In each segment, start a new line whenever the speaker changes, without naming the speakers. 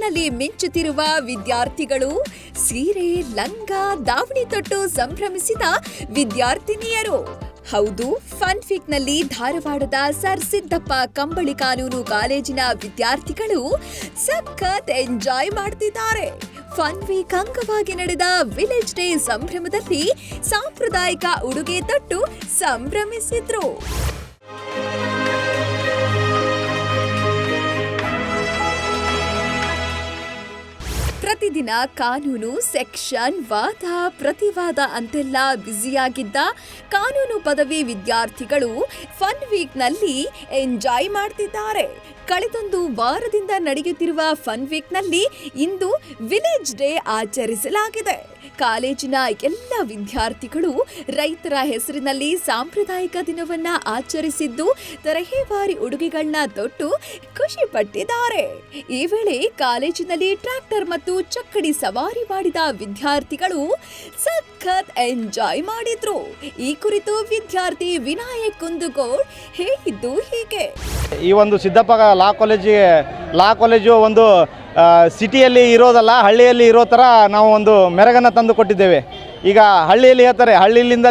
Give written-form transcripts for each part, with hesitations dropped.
ಫ್ಯಾಷನ್ನಲ್ಲಿ ಮಿಂಚುತ್ತಿರುವ ವಿದ್ಯಾರ್ಥಿಗಳು, ಸೀರೆ, ಲಂಗ, ದಾವಣಿ ತೊಟ್ಟು ಸಂಭ್ರಮಿಸಿದ ವಿದ್ಯಾರ್ಥಿನಿಯರು. ಹೌದು, ಫನ್ ವೀಕ್ನಲ್ಲಿ ಧಾರವಾಡದ ಸರ್ ಸಿದ್ದಪ್ಪ ಕಂಬಳಿ ಕಾನೂನು ಕಾಲೇಜಿನ ವಿದ್ಯಾರ್ಥಿಗಳು ಸಖತ್ ಎಂಜಾಯ್ ಮಾಡ್ತಿದ್ದಾರೆ. ಫನ್ ವೀಕ್ ಅಂಗವಾಗಿ ನಡೆದ ವಿಲೇಜ್ ಡೇ ಸಂಭ್ರಮದಲ್ಲಿ ಸಾಂಪ್ರದಾಯಿಕ ಉಡುಗೆ ತೊಟ್ಟು ಸಂಭ್ರಮಿಸಿದ್ರು. ಪ್ರತಿದಿನ ಕಾನೂನು ಸೆಕ್ಷನ್, ವಾದ ಪ್ರತಿವಾದ ಅಂತೆಲ್ಲ ಬ್ಯುಸಿಯಾಗಿದ್ದ ಕಾನೂನು ಪದವಿ ವಿದ್ಯಾರ್ಥಿಗಳು ಫನ್ ವೀಕ್ನಲ್ಲಿ ಎಂಜಾಯ್ ಮಾಡ್ತಿದ್ದಾರೆ. ಕಳೆದೊಂದು ವಾರದಿಂದ ನಡೆಯುತ್ತಿರುವ ಫನ್ ವೀಕ್ನಲ್ಲಿ ಇಂದು ವಿಲೇಜ್ ಡೇ ಆಚರಿಸಲಾಗಿದೆ. ಕಾಲೇಜಿನ ಎಲ್ಲ ವಿದ್ಯಾರ್ಥಿಗಳು ರೈತರ ಹೆಸರಿನಲ್ಲಿ ಸಾಂಪ್ರದಾಯಿಕ ದಿನವನ್ನ ಆಚರಿಸಿದ್ದು, ತರಹೇವಾರಿ ಉಡುಗೆಗಳನ್ನ ತೊಟ್ಟು ಖುಷಿ ಪಟ್ಟಿದ್ದಾರೆ. ಈ ವೇಳೆ ಕಾಲೇಜಿನಲ್ಲಿ ಟ್ರ್ಯಾಕ್ಟರ್ ಮತ್ತು ಚಕ್ಕಡಿ ಸವಾರಿ ಮಾಡಿದ ವಿದ್ಯಾರ್ಥಿಗಳು ಸಖತ್ ಎಂಜಾಯ್ ಮಾಡಿದ್ರು. ಈ ಕುರಿತು ವಿದ್ಯಾರ್ಥಿ ವಿನಾಯಕ್ ಕುಂದುಗೋಡ್ ಹೇಳಿದ್ದು ಹೀಗೆ.
ಈ ಒಂದು ಸಿದ್ದಪ್ಪ ಲಾ ಕಾಲೇಜು ಒಂದು ಸಿಟಿಯಲ್ಲಿ ಇರೋದಲ್ಲ, ಹಳ್ಳಿಯಲ್ಲಿ ಇರೋ ಥರ ನಾವು ಒಂದು ಮೆರಗನ್ನು ತಂದು ಕೊಟ್ಟಿದ್ದೇವೆ. ಈಗ ಹಳ್ಳಿಯಲ್ಲಿ ಹೇಳ್ತಾರೆ ಹಳ್ಳಿಯಿಂದ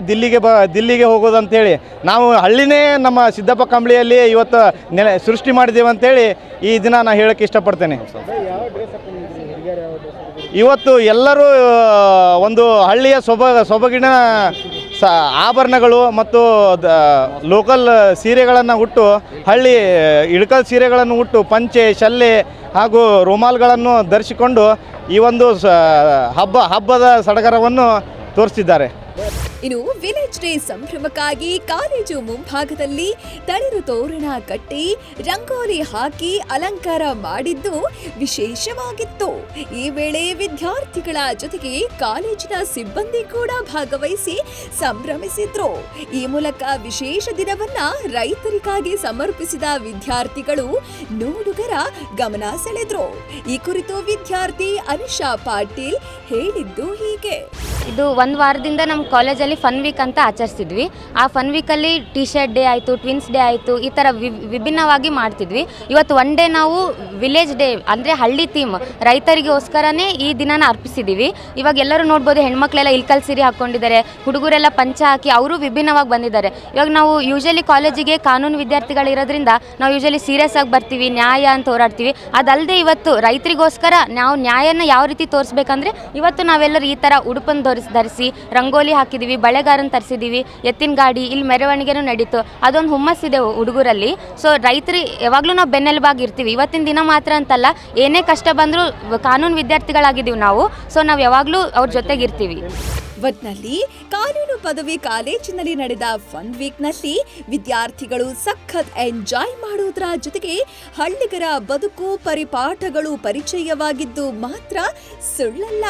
ದಿಲ್ಲಿಗೆ ಹೋಗೋದಂತೇಳಿ, ನಾವು ಹಳ್ಳಿನೇ ನಮ್ಮ ಸಿದ್ದಪ್ಪ ಕಂಬಳಿಯಲ್ಲಿ ಇವತ್ತು ಸೃಷ್ಟಿ ಮಾಡಿದ್ದೇವೆ ಅಂತೇಳಿ ಈ ದಿನ ನಾನು ಹೇಳೋಕ್ಕೆ ಇಷ್ಟಪಡ್ತೇನೆ. ಇವತ್ತು ಎಲ್ಲರೂ ಒಂದು ಹಳ್ಳಿಯ ಸೊಬಗಿನ ಆಭರಣಗಳು ಮತ್ತು ಲೋಕಲ್ ಸೀರೆಗಳನ್ನು ಉಟ್ಟು, ಹಳ್ಳಿ ಇಳಕಲ್ ಸೀರೆಗಳನ್ನು ಉಟ್ಟು, ಪಂಚೆ, ಶಲ್ಲೆ ಹಾಗೂ ರುಮಾಲ್ಗಳನ್ನು ಧರಿಸಿಕೊಂಡು ಈ ಒಂದು ಹಬ್ಬದ ಸಡಗರವನ್ನು ತೋರಿಸಿದ್ದಾರೆ.
ಇನ್ನು ವಿಲೇಜ್ ಡೇ ಸಂಭ್ರಮಕ್ಕಾಗಿ ಕಾಲೇಜು ಮುಂಭಾಗದಲ್ಲಿ ತಳಿರು ತೋರಣ ಕಟ್ಟಿ ರಂಗೋಲಿ ಹಾಕಿ ಅಲಂಕಾರ ಮಾಡಿದ್ದು ವಿಶೇಷವಾಗಿತ್ತು. ಈ ವೇಳೆ ವಿದ್ಯಾರ್ಥಿಗಳ ಜೊತೆಗೆ ಕಾಲೇಜಿನ ಸಿಬ್ಬಂದಿ ಕೂಡ ಭಾಗವಹಿಸಿ ಸಂಭ್ರಮಿಸಿದ್ರು. ಈ ಮೂಲಕ ವಿಶೇಷ ದಿನವನ್ನ ರೈತರಿಗಾಗಿ ಸಮರ್ಪಿಸಿದ ವಿದ್ಯಾರ್ಥಿಗಳು ನೋಡುಗರ ಗಮನ ಸೆಳೆದ್ರು. ಈ ಕುರಿತು ವಿದ್ಯಾರ್ಥಿ ಅನಿಶಾ ಪಾಟೀಲ್ ಹೇಳಿದ್ದು ಹೀಗೆ.
ಇದು ಒಂದು ವಾರದಿಂದ ನಮ್ಮ ಕಾಲೇಜಲ್ಲಿ ಫನ್ ವೀಕ್ ಅಂತ ಆಚರಿಸಿದ್ವಿ. ಆ ಫನ್ ವೀಕಲ್ಲಿ ಟಿ ಶರ್ಟ್ ಡೇ ಆಯಿತು, ಟ್ವಿನ್ಸ್ ಡೇ ಆಯಿತು, ಈ ಥರ ವಿಭಿನ್ನವಾಗಿ ಮಾಡ್ತಿದ್ವಿ. ಇವತ್ತು ಒನ್ ಡೇ ನಾವು ವಿಲೇಜ್ ಡೇ ಅಂದರೆ ಹಳ್ಳಿ ಥೀಮ್ ರೈತರಿಗೋಸ್ಕರನೇ ಈ ದಿನನ ಅರ್ಪಿಸಿದ್ದೀವಿ. ಇವಾಗ ಎಲ್ಲರೂ ನೋಡ್ಬೋದು, ಹೆಣ್ಮಕ್ಳೆಲ್ಲ ಇಲ್ಕಲ್ ಸೀರೆ ಹಾಕ್ಕೊಂಡಿದ್ದಾರೆ, ಹುಡುಗರೆಲ್ಲ ಪಂಚ ಹಾಕಿ ಅವರು ವಿಭಿನ್ನವಾಗಿ ಬಂದಿದ್ದಾರೆ. ಇವಾಗ ನಾವು ಯೂಶಲಿ ಕಾಲೇಜಿಗೆ ಕಾನೂನು ವಿದ್ಯಾರ್ಥಿಗಳಿರೋದ್ರಿಂದ ನಾವು ಯೂಶಲಿ ಸೀರಿಯಸ್ ಆಗಿ ಬರ್ತೀವಿ, ನ್ಯಾಯ ಅಂತ ಹೋರಾಡ್ತೀವಿ. ಅದಲ್ಲದೆ ಇವತ್ತು ರೈತರಿಗೋಸ್ಕರ ನಾವು ನ್ಯಾಯನ ಯಾವ ರೀತಿ ತೋರಿಸ್ಬೇಕಂದ್ರೆ ಇವತ್ತು ನಾವೆಲ್ಲರೂ ಈ ಥರ ಉಡುಪನ್ನು ಧರಿಸಿ ರಂಗೋಲಿ ಹಾಕಿದ್ದೀವಿ, ಬಳೆಗಾರನ ತರಿಸಿದ್ದೀವಿ, ಎತ್ತಿನ ಗಾಡಿ, ಇಲ್ಲಿ ಮೆರವಣಿಗೆನೂ ನಡೀತು. ಅದೊಂದು ಹುಮ್ಮಸ್ಸಿದೆ ಹುಡುಗರಲ್ಲಿ. ಸೊ ರೈತರು ಯಾವಾಗಲೂ ನಾವು ಬೆನ್ನೆಲುಬಾಗಿರ್ತೀವಿ. ಇವತ್ತಿನ ದಿನ ಮಾತ್ರ ಅಂತಲ್ಲ, ಏನೇ ಕಷ್ಟ ಬಂದರೂ ಕಾನೂನು ವಿದ್ಯಾರ್ಥಿಗಳಾಗಿದ್ದೀವಿ ನಾವು. ಸೊ ನಾವು ಯಾವಾಗಲೂ ಅವ್ರ ಜೊತೆಗಿರ್ತೀವಿ.
ಒಟ್ನಲ್ಲಿ ಕಾನೂನು ಪದವಿ ಕಾಲೇಜಿನಲ್ಲಿ ನಡೆದ ಫನ್ ವೀಕ್ನಲ್ಲಿ ವಿದ್ಯಾರ್ಥಿಗಳು ಸಖತ್ ಎಂಜಾಯ್ ಮಾಡುವುದರ ಜೊತೆಗೆ ಹಳ್ಳಿಗರ ಬದುಕು ಪರಿಪಾಠಗಳು ಪರಿಚಯವಾಗಿದ್ದು ಮಾತ್ರ ಸುಳ್ಳಲ್ಲ.